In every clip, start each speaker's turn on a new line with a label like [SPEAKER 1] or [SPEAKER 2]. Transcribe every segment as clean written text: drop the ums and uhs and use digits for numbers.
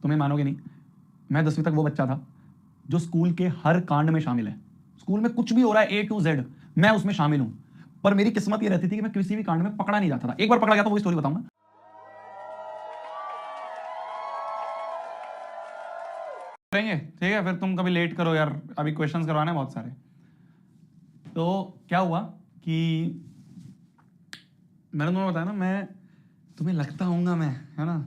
[SPEAKER 1] तुम्हें मानोगे नहीं, मैं 10वीं तक वो बच्चा था जो स्कूल के हर कांड में शामिल है। स्कूल में कुछ भी हो रहा है A to Z, मैं उसमें शामिल हूं। पर मेरी किस्मत ये रहती थी कि मैं किसी भी कांड में पकड़ा नहीं जाता था। एक बार पकड़ा गया था, वो स्टोरी बताऊंगा। करेंगे, ठीक है? फिर तुम कभी लेट करो यार, अभी क्वेश्चंस करवाने हैं बहुत सारे। तो क्या हुआ कि मैंने तुम्हें बताया ना, मैं तुम्हें लगता हूँगा मैं, है ना,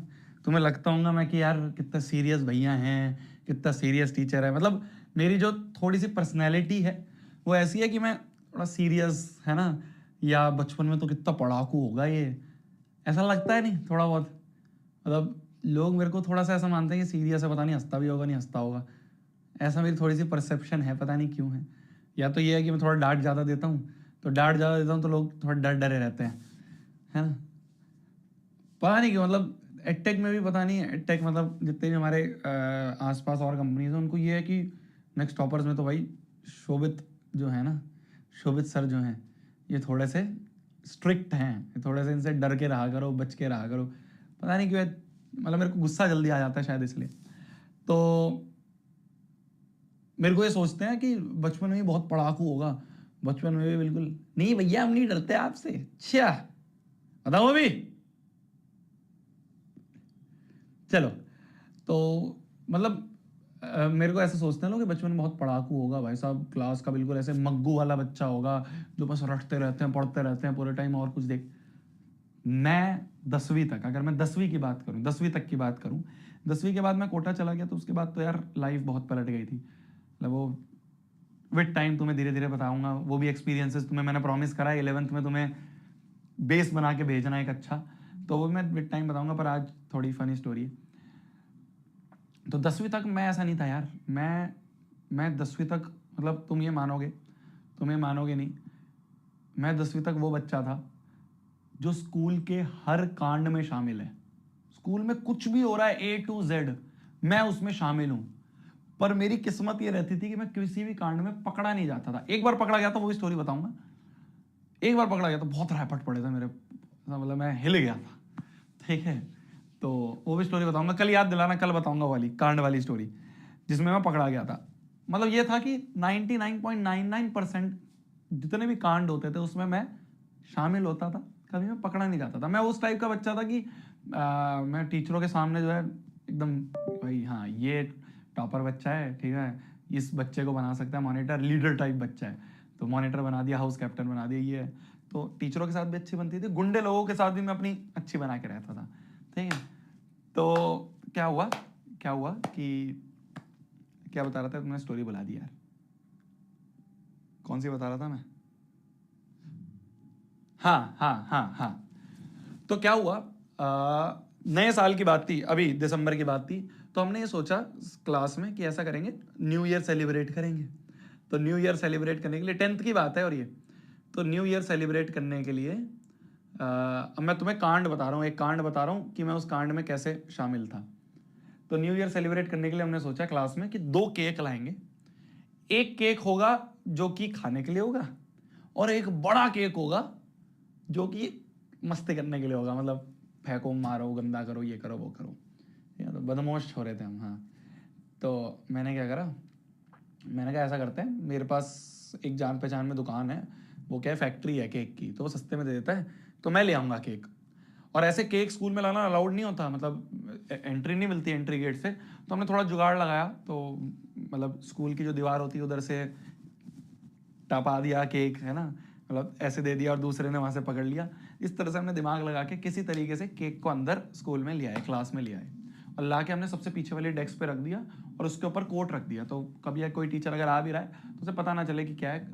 [SPEAKER 1] तुम्हें लगता हूँगा मैं कि यार कितना सीरियस भैया हैं, कितना सीरियस टीचर है। मतलब मेरी जो थोड़ी सी पर्सनैलिटी है वो ऐसी है कि मैं थोड़ा सीरियस, है ना, या बचपन में तो कितना पढ़ाकू होगा ये, ऐसा लगता है नहीं थोड़ा बहुत। मतलब लोग मेरे को थोड़ा सा ऐसा मानते हैं कि सीरियस है, पता नहीं हंसता भी होगा नहीं हंसता होगा, ऐसा मेरी थोड़ी सी परसेप्शन है, पता नहीं क्यों है। या तो ये है कि मैं थोड़ा डांट ज़्यादा देता हूँ, तो डांट ज़्यादा देता हूँ तो लोग थोड़ा डर डरे रहते हैं, है ना। पता नहीं क्यों, मतलब एडटेक में भी पता नहीं, एडटेक मतलब जितने भी हमारे आसपास और कंपनीज हैं उनको ये है कि नेक्स्ट टॉपर्स में तो भाई शोभित जो है ना, शोभित सर जो हैं, ये थोड़े से स्ट्रिक्ट हैं, ये थोड़े से इनसे डर के रहा करो, बच के रहा करो। पता नहीं क्यों मतलब मेरे को गुस्सा जल्दी आ जाता है शायद इसलिए। तो मेरे को ये सोचते हैं कि बचपन में भी बहुत पढ़ाकू होगा, बचपन में भी बिल्कुल नहीं भैया, हम नहीं डरते आपसे। अच्छा बताओ अभी, चलो। तो मतलब मेरे को ऐसा सोचते हैं लोग कि बचपन में बहुत पढ़ाकू होगा भाई साहब, क्लास का बिल्कुल ऐसे मग्गू वाला बच्चा होगा जो बस रटते रहते हैं, पढ़ते रहते हैं पूरे टाइम और कुछ देख। मैं 10वीं तक, अगर मैं 10वीं की बात करूं, 10वीं तक की बात करूं, 10वीं के बाद मैं कोटा चला गया, तो उसके बाद तो यार लाइफ बहुत पलट गई थी। मतलब वो विद टाइम तुम्हें धीरे धीरे बताऊंगा, वो भी एक्सपीरियंसेस तुम्हें मैंने प्रॉमिस करा है 11th में तुम्हें बेस बना के भेजना एक अच्छा, तो वो मैं विद टाइम बताऊंगा। पर आज थोड़ी फनी स्टोरी है। तो 10वीं तक मैं ऐसा नहीं था यार, मैं 10वीं तक, मतलब तुम्हें मानोगे नहीं, मैं 10वीं तक वो बच्चा था जो स्कूल के हर कांड में शामिल है। स्कूल में कुछ भी हो रहा है A to Z, मैं उसमें शामिल हूं। पर मेरी किस्मत ये रहती थी कि मैं किसी भी कांड में पकड़ा नहीं जाता था। एक बार पकड़ा गया था, वो स्टोरी बताऊंगा। एक बार पकड़ा गया था, बहुत रैपट पड़े थे मेरे, मतलब मैं हिल गया था, ठीक है। तो वो भी स्टोरी बताऊंगा, कल याद दिलाना, कल बताऊंगा वाली कांड वाली स्टोरी जिसमें मैं पकड़ा गया था। मतलब ये था कि 99.99% जितने भी कांड होते थे उसमें मैं शामिल होता था, कभी मैं पकड़ा नहीं जाता था। मैं उस टाइप का बच्चा था कि मैं टीचरों के सामने जो है एकदम, भाई हाँ ये टॉपर बच्चा है, ठीक है, इस बच्चे को बना सकता है मॉनिटर, लीडर टाइप बच्चा है, तो मॉनिटर बना दिया, हाउस कैप्टन बना दिया, ये है। तो टीचरों के साथ भी अच्छी बनती थी, गुंडे लोगों के साथ भी मैं अपनी अच्छी बना के रहता था, ठीक है। तो क्या हुआ कि क्या बता रहा था, तुमने स्टोरी बुला दी यार, कौन सी बता रहा था मैं? हाँ हाँ हाँ हाँ। तो क्या हुआ, नए साल की बात थी, अभी दिसंबर की बात थी। तो हमने ये सोचा क्लास में कि ऐसा करेंगे, न्यू ईयर सेलिब्रेट करेंगे। तो न्यू ईयर सेलिब्रेट करने के लिए, 10th की बात है और ये, तो न्यू ईयर सेलिब्रेट करने के लिए अब मैं तुम्हें कांड बता रहा हूँ, एक कांड बता रहा हूँ कि मैं उस कांड में कैसे शामिल था। तो न्यू ईयर सेलिब्रेट करने के लिए हमने सोचा क्लास में कि 2 केक लाएंगे। एक केक होगा जो कि खाने के लिए होगा, और एक बड़ा केक होगा जो कि मस्ती करने के लिए होगा, मतलब फेंको मारो गंदा करो ये करो वो करो, या तो बदमाश हो रहे थे हम, हाँ। तो मैंने क्या करा, मैंने कहा ऐसा करते हैं, मेरे पास एक जान पहचान में दुकान है, वो क्या है फैक्ट्री है केक की, तो वो सस्ते में दे देता है, तो मैं ले आऊँगा केक। और ऐसे केक स्कूल में लाना अलाउड नहीं होता, मतलब एंट्री नहीं मिलती एंट्री गेट से। तो हमने थोड़ा जुगाड़ लगाया, तो मतलब स्कूल की जो दीवार होती है उधर से टपा दिया केक, है ना, मतलब ऐसे दे दिया और दूसरे ने वहां से पकड़ लिया। इस तरह से हमने दिमाग लगा के किसी तरीके से केक को अंदर स्कूल में ले आए, क्लास में ले आए, और ला के हमने सबसे पीछे वाली डेस्क पे रख दिया, और उसके ऊपर कोट रख दिया। तो कभी कोई टीचर अगर आ भी रहा है तो उसे पता ना चले कि क्या है,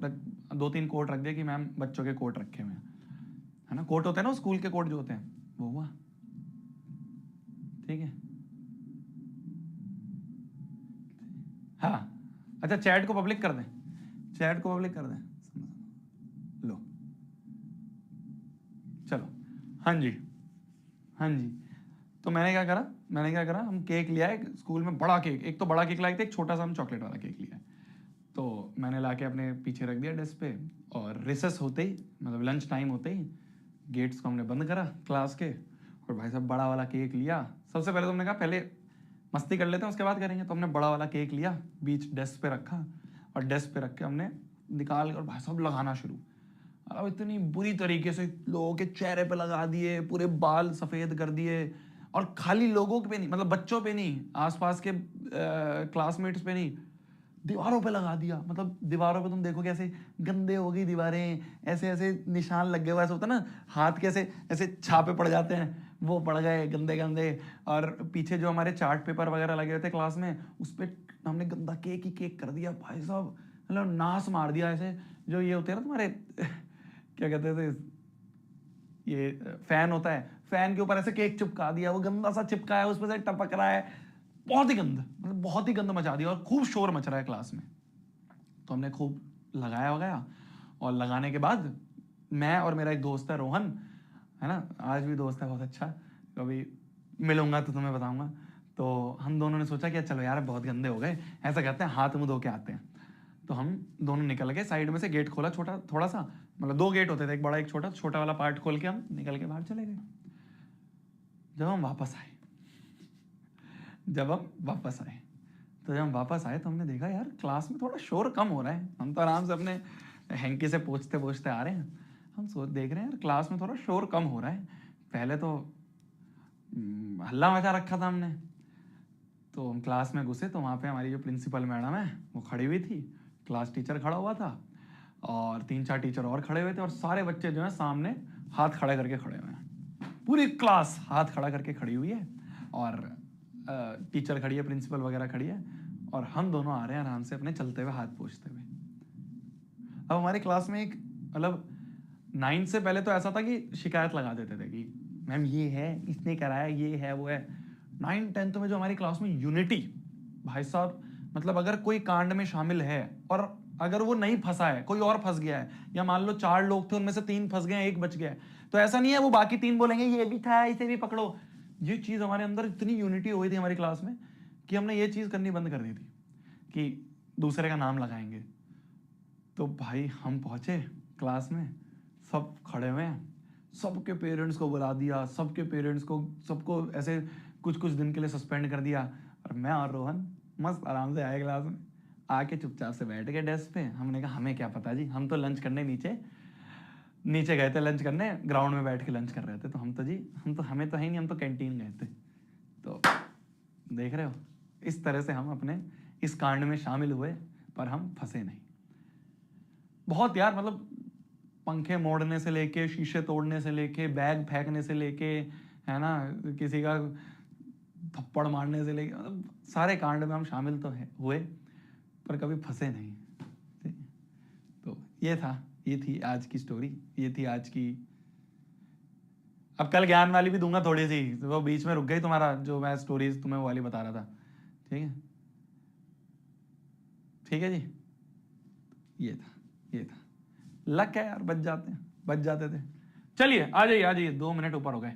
[SPEAKER 1] 2-3 कोट रख दिया कि मैम बच्चों के कोट रखे हुए हैं, है ना, कोट होते हैं ना स्कूल के कोट जो होते हैं, वो हुआ, ठीक है। हाँ, अच्छा चैट को पब्लिक कर दें, चैट को पब्लिक कर दें, लो, चलो, हाँ जी, हाँ जी। तो मैंने क्या करा, हम केक ले आए स्कूल में, बड़ा केक, एक तो बड़ा केक लाए थे, एक छोटा सा हम चॉकलेट वाला केक लिया। तो मैंने ला के अपने पीछे रख दिया डेस्क पे, और रिसेस होते ही, मतलब लंच टाइम होते ही, गेट्स को हमने बंद करा क्लास के, और भाई साहब बड़ा वाला केक लिया। सबसे पहले तो हमने कहा पहले मस्ती कर लेते हैं, उसके बाद करेंगे। तो हमने बड़ा वाला केक लिया, बीच डेस्क पे रखा, और डेस्क पे रख के हमने निकाल कर भाई साहब लगाना शुरू। अब इतनी बुरी तरीके से लोगों के चेहरे पे लगा दिए, पूरे बाल सफ़ेद कर दिए। और खाली लोगों पे नहीं, मतलब बच्चों पे नहीं, आसपास के क्लासमेट्स पे नहीं, दीवारों पे लगा दिया। मतलब दीवारों पे तुम देखोगे ऐसे गंदे हो गई दीवारें, ऐसे ऐसे निशान लग गए हुए, ऐसा होता है ना हाथ के ऐसे ऐसे छापे पड़ जाते हैं, वो पड़ गए गंदे गंदे। और पीछे जो हमारे चार्ट पेपर वगैरह लगे हुए थे क्लास में, उस पर हमने गंदा केक ही केक कर दिया भाई साहब, मतलब नाश मार दिया। ऐसे जो ये होते हैं ना तुम्हारे क्या कहते थे, ये फैन होता है, फैन के ऊपर ऐसे केक चिपका दिया, वो गंदा सा चिपका है, उसमें से टपक रहा है, बहुत ही गंद, मतलब बहुत ही गंद मचा दिया। और खूब शोर मच रहा है क्लास में। तो हमने खूब लगाया वगाया, और लगाने के बाद मैं और मेरा एक दोस्त है रोहन, है ना, आज भी दोस्त है बहुत अच्छा, कभी मिलूंगा तो तुम्हें बताऊंगा। तो हम दोनों ने सोचा कि चलो यार बहुत गंदे हो गए, ऐसा करते हैं हाथ मुंह धो के आते हैं। तो हम दोनों निकल गए, साइड में से गेट खोला छोटा थोड़ा सा, मतलब 2 गेट होते थे, एक बड़ा एक छोटा, छोटा वाला पार्ट खोल के हम निकल के बाहर चले गए। जब हम वापस आए तो जब हम वापस आए तो हमने देखा यार क्लास में थोड़ा शोर कम हो रहा है। हम तो आराम से अपने हैंकी से पोंछते पोंछते आ रहे हैं, हम सोच देख रहे हैं यार क्लास में थोड़ा शोर कम हो रहा है। पहले तो हल्ला मचा रखा था हमने। तो हम क्लास में घुसे तो वहाँ पे हमारी जो प्रिंसिपल मैडम है वो खड़ी हुई थी, क्लास टीचर खड़ा हुआ था, और 3-4 टीचर और खड़े हुए थे, और सारे बच्चे जो है सामने हाथ खड़े करके खड़े हुए हैं। पूरी क्लास हाथ खड़ा करके खड़ी हुई है, और टीचर खड़ी है, प्रिंसिपल वगैरह खड़ी है, और हम दोनों आ रहे हैं आराम से अपने चलते हुए हाथ पोंछते हुए। अब हमारी क्लास में एक, मतलब 9 से पहले तो ऐसा था कि शिकायत लगा देते थे कि मैम ये है, इसने कराया, ये है, वो है। 9-10 में जो हमारी क्लास में यूनिटी, भाई साहब, मतलब अगर कोई कांड में शामिल है और अगर वो नहीं फंसा है, कोई और फंस गया है, या मान लो 4 लोग थे उनमें से 3 फंस गए हैं, 1 बच गया है, तो ऐसा नहीं है वो बाकी 3 बोलेंगे ये भी था, इसे भी पकड़ो। ये चीज हमारे अंदर इतनी यूनिटी हुई थी हमारी क्लास में कि हमने ये चीज करनी बंद कर दी थी कि दूसरे का नाम लगाएंगे। तो भाई हम पहुंचे क्लास में, सब खड़े हुए हैं, सबके पेरेंट्स को बुला दिया, सबके पेरेंट्स को, सबको ऐसे कुछ कुछ दिन के लिए सस्पेंड कर दिया। और मैं और रोहन मस्त आराम से आए क्लास में, आके चुपचाप से बैठ गए डेस्क पे। हमने कहा हमें क्या पता जी, हम तो लंच करने नीचे नीचे गए थे, लंच करने ग्राउंड में बैठ के लंच कर रहे थे। तो हम तो जी, हम तो, हमें तो है नहीं, हम तो कैंटीन गए थे। तो देख रहे हो, इस तरह से हम अपने इस कांड में शामिल हुए, पर हम फंसे नहीं। बहुत यार, मतलब पंखे मोड़ने से लेके, शीशे तोड़ने से लेके, बैग फेंकने से लेके, है ना, किसी का थप्पड़ मारने से लेके, मतलब सारे कांड में हम शामिल तो है हुए, पर कभी फंसे नहीं। ठीक है? तो ये थी आज की स्टोरी, ये थी आज की। अब कल ज्ञान वाली भी दूंगा थोड़ी सी, तो वो बीच में रुक गई तुम्हारा, जो मैं स्टोरीज तुम्हें वो वाली बता रहा था। ठीक है, ठीक है जी, ये था लक है यार, बच जाते थे। चलिए आ जाइए 2 मिनट ऊपर हो गए।